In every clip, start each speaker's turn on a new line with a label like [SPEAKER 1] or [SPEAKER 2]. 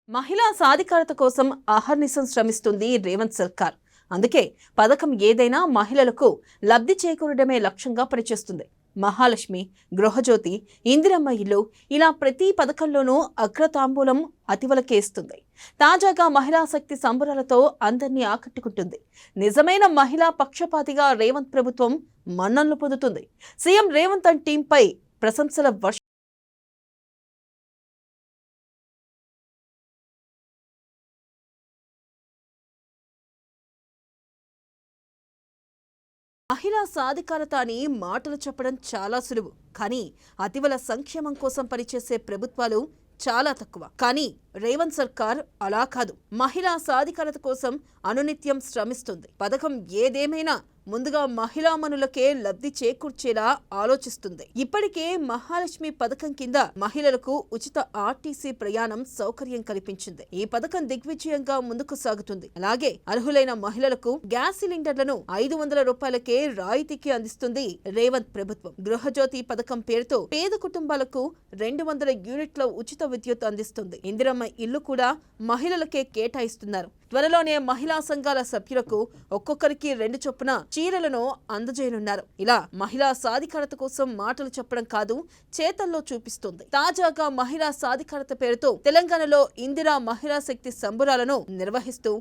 [SPEAKER 1] మహిళా సాధికారత కోసం అహర్నిశం శ్రమిస్తుంది రేవంత్ సర్కార్. అందుకే పథకం ఏదైనా మహిళలకు లబ్ధి చేకూరడమే లక్ష్యంగా పనిచేస్తుంది. మహాలక్ష్మి, గృహజ్యోతి, ఇందిరమ్మ ఇల్లు ఇలా ప్రతి పథకంలోనూ అగ్రతాంబూలం అతివలకేస్తుంది. తాజాగా మహిళా శక్తి సంబరాలతో అందరినీ ఆకట్టుకుంటుంది. నిజమైన మహిళా పక్షపాతిగా రేవంత్ ప్రభుత్వం మన్ననలు పొందుతుంది. సీఎం రేవంత్ అండ్ టీంపై ప్రశంసల వర్షం. మహిళా సాధికారత అని మాటలు చెప్పడం చాలా సులువు. కానీ అతివల సంక్షేమం కోసం పనిచేసే ప్రభుత్వాలు చాలా తక్కువ. కానీ రేవంత్ సర్కార్ అలా కాదు. మహిళా సాధికారత కోసం అనునిత్యం శ్రమిస్తుంది. పథకం ఏదేమైనా ముందుగా మహిళామణులకే లబ్ధి చేకూర్చేలా ఆలోచిస్తుంది. ఇప్పటికే మహాలక్ష్మి పథకం కింద మహిళలకు ఉచిత ఆర్టీసీ ప్రయాణం సౌకర్యం కల్పించింది. ఈ పథకం దిగ్విజయంగా ముందుకు సాగుతుంది. అలాగే అర్హులైన మహిళలకు గ్యాస్ సిలిండర్లను 500 రూపాయలకే రాయితీకి అందిస్తుంది రేవంత్ ప్రభుత్వం. గృహజ్యోతి పథకం పేరుతో పేద కుటుంబాలకు 200 యూనిట్ల ఉచిత విద్యుత్ అందిస్తుంది. ఇందిరమ్మ ఇల్లు కూడా మహిళలకే కేటాయిస్తున్నారు. త్వరలోనే మహిళా సంఘాల సభ్యులకు ఒక్కొక్కరికి 2 చొప్పున చీరలను అందజేయనున్నారు. ఇలా మహిళా సాధికారత కోసం మాటలు చెప్పడం కాదు, చేతల్లో చూపిస్తుంది. తాజాగా మహిళా సాధికారత పేరుతో తెలంగాణలో ఇందిరా మహిళా శక్తి సంబురాలను నిర్వహిస్తూ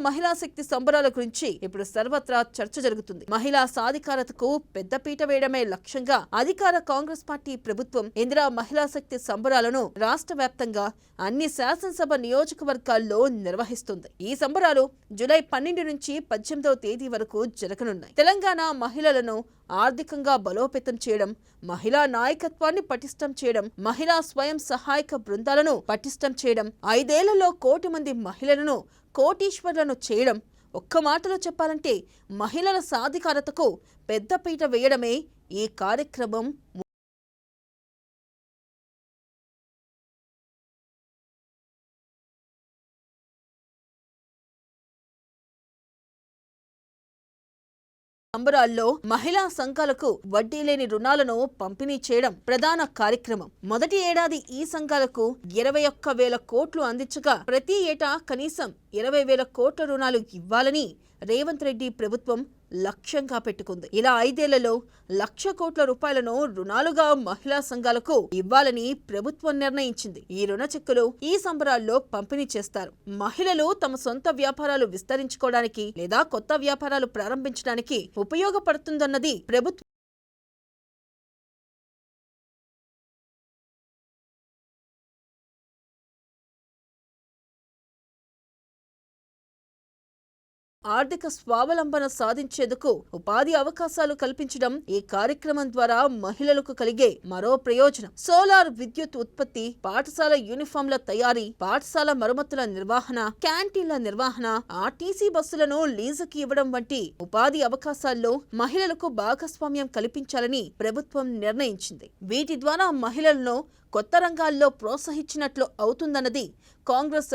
[SPEAKER 1] మహిళా శక్తి సంబరాల గురించి ఇప్పుడు సర్వత్రా చర్చ జరుగుతుంది. మహిళా సాధికారతకు పెద్దపీట వేయడమే లక్ష్యంగా అధికార కాంగ్రెస్ పార్టీ ప్రభుత్వం ఇందిరా మహిళా శక్తి సంబరాలను రాష్ట్ర వ్యాప్తంగా అన్ని శాసనసభ నియోజకవర్గాల్లో నిర్వహిస్తుంది. ఈ సంబరాలు జూలై 12 నుంచి 18వ తేదీ వరకు జరగనున్నాయి. తెలంగాణ మహిళలను ఆర్థికంగా బలోపేతం చేయడం, మహిళా నాయకత్వాన్ని పటిష్టం చేయడం, మహిళా స్వయం సహాయక బృందాలను పటిష్టం చేయడం, 5 ఏళ్లలో 1 కోటి మంది మహిళలను కోటీశ్వర్లను చేయడం, ఒక్క మాటలో చెప్పాలంటే మహిళల సాధికారతకు పెద్దపీట వేయడమే ఈ కార్యక్రమం. సంబరాల్లో మహిళా సంఘాలకు వడ్డీ లేని రుణాలను పంపిణీ చేయడం ప్రధాన కార్యక్రమం. మొదటి ఏడాది ఈ సంఘాలకు 21,000 కోట్లు అందించగా ప్రతి ఏటా కనీసం 20,000 కోట్ల రుణాలు ఇవ్వాలని రేవంత్ రెడ్డి ప్రభుత్వం లక్ష్యంగా పెట్టుకుంది. ఇలా 5 ఏళ్లలో 1,00,000 కోట్ల రూపాయలను రుణాలుగా మహిళా సంఘాలకు ఇవ్వాలని ప్రభుత్వం నిర్ణయించింది. ఈ రుణ చెక్కులు ఈ సంబరాల్లో పంపిణీ చేస్తారు. మహిళలు తమ సొంత వ్యాపారాలు విస్తరించుకోవడానికి లేదా కొత్త వ్యాపారాలు ప్రారంభించడానికి ఉపయోగపడుతుందన్నది ప్రభుత్వం. ఆర్థిక స్వావలంబన సాధించేందుకు ఉపాధి అవకాశాలు కల్పించడం ఈ కార్యక్రమం ద్వారా మహిళలకు కలిగే మరో ప్రయోజనం. సోలార్ విద్యుత్ ఉత్పత్తి, పాఠశాల యూనిఫామ్ల తయారీ, పాఠశాల మరమ్మతుల నిర్వహణ, క్యాంటీన్ల నిర్వహణ, ఆర్టీసీ బస్సులను లీజుకి ఇవ్వడం వంటి ఉపాధి అవకాశాల్లో మహిళలకు భాగస్వామ్యం కల్పించాలని ప్రభుత్వం నిర్ణయించింది. వీటి ద్వారా మహిళలను కొత్త రంగాల్లో ప్రోత్సహించినట్లు అవుతుందన్నది కాంగ్రెస్.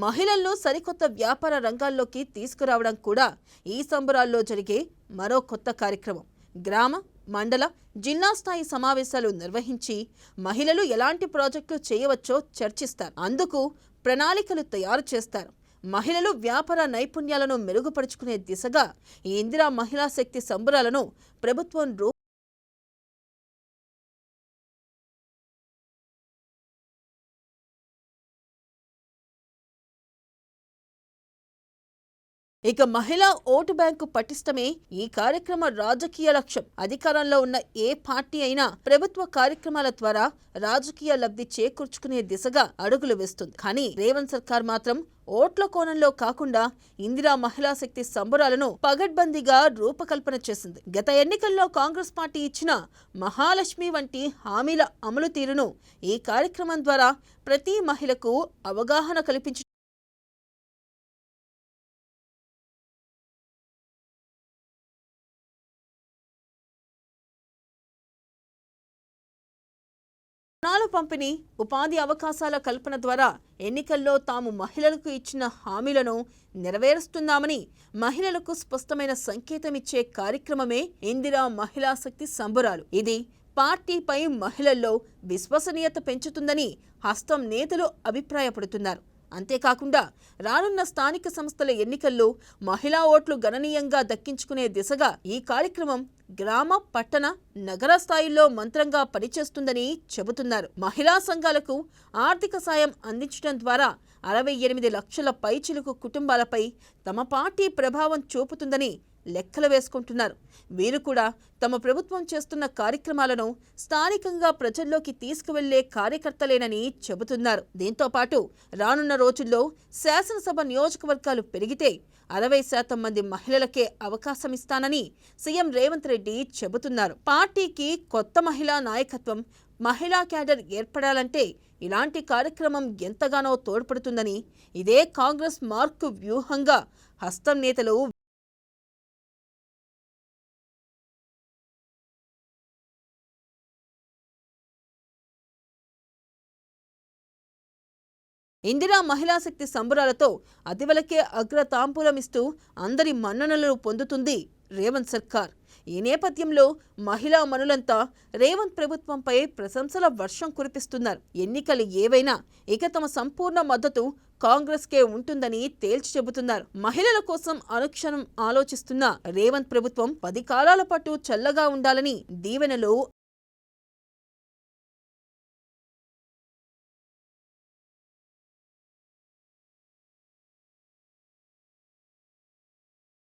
[SPEAKER 1] మహిళలను సరికొత్త వ్యాపార రంగాల్లోకి తీసుకురావడం కూడా ఈ సంబరాల్లో జరిగే మరో కొత్త కార్యక్రమం. గ్రామ, మండల, జిల్లా స్థాయి సమావేశాలు నిర్వహించి మహిళలు ఎలాంటి ప్రాజెక్టులు చేయవచ్చో చర్చిస్తారు. అందుకు ప్రణాళికలు తయారు చేస్తారు. మహిళలు వ్యాపార నైపుణ్యాలను మెరుగుపరుచుకునే దిశగా ఈ ఇందిరా మహిళా శక్తి సంబరాలను ప్రభుత్వం ఇక మహిళా ఓటు బ్యాంకు పటిష్టమే ఈ కార్యక్రమ రాజకీయ లక్ష్యం. అధికారంలో ఉన్న ఏ పార్టీ అయినా ప్రభుత్వ కార్యక్రమాల ద్వారా రాజకీయ లబ్ధి చేకూర్చుకునే దిశగా అడుగులు వేస్తుంది. కానీ రేవంత్ సర్కార్ మాత్రం ఓట్ల కోణంలో కాకుండా ఇందిరా మహిళా శక్తి సంబరాలను పగడ్బందీగా రూపకల్పన చేసింది. గత ఎన్నికల్లో కాంగ్రెస్ పార్టీ ఇచ్చిన మహాలక్ష్మి వంటి హామీల అమలు తీరును ఈ కార్యక్రమం ద్వారా ప్రతి మహిళకు అవగాహన కల్పించి 4 పంపిణీ, ఉపాధి అవకాశాల కల్పన ద్వారా ఎన్నికల్లో తాము మహిళలకు ఇచ్చిన హామీలను నెరవేరుస్తున్నామని మహిళలకు స్పష్టమైన సంకేతమిచ్చే కార్యక్రమమే ఇందిరా మహిళా శక్తి సంబరాలు. ఇది పార్టీపై మహిళల్లో విశ్వసనీయత పెంచుతుందని హస్తం నేతలు అభిప్రాయపడుతున్నారు. అంతేకాకుండా రానున్న స్థానిక సంస్థల ఎన్నికల్లో మహిళా ఓట్లు గణనీయంగా దక్కించుకునే దిశగా ఈ కార్యక్రమం గ్రామ, పట్టణ, నగర స్థాయిల్లో మంత్రంగా పనిచేస్తుందని చెబుతున్నారు. మహిళా సంఘాలకు ఆర్థిక సాయం అందించడం ద్వారా 68 లక్షల పైచిలుకు కుటుంబాలపై తమ పార్టీ ప్రభావం చూపుతుందని లెక్కలు వేసుకుంటున్నారు. వీరు కూడా తమ ప్రభుత్వం చేస్తున్న కార్యక్రమాలను స్థానికంగా ప్రజల్లోకి తీసుకువెళ్లే కార్యకర్తలేనని చెబుతున్నారు. దీంతో పాటు రానున్న రోజుల్లో శాసనసభ నియోజకవర్గాలు పెరిగితే 60% మంది మహిళలకే అవకాశమిస్తానని సీఎం రేవంత్ రెడ్డి చెబుతున్నారు. పార్టీకి కొత్త మహిళా నాయకత్వం, మహిళా క్యాడర్ ఏర్పడాలంటే ఇలాంటి కార్యక్రమం ఎంతగానో తోడ్పడుతుందని, ఇదే కాంగ్రెస్ మార్కు వ్యూహంగా హస్తం నేతలు ఇందిరా మహిళా శక్తి సంబరాలతో అతివలకే అగ్రతాంబూలమిస్తూ అందరి మన్ననలు పొందుతుంది రేవంత్ సర్కార్. ఈ నేపథ్యంలో మహిళా మనులంతా రేవంత్ ప్రభుత్వంపై ప్రశంసల వర్షం కురిపిస్తున్నారు. ఎన్నికలు ఏవైనా ఇక తమ సంపూర్ణ మద్దతు కాంగ్రెస్కే ఉంటుందని తేల్చి చెబుతున్నారు. మహిళల కోసం అనుక్షణం ఆలోచిస్తున్న రేవంత్ ప్రభుత్వం 10 కాలాల పాటు చల్లగా ఉండాలని దీవెనలు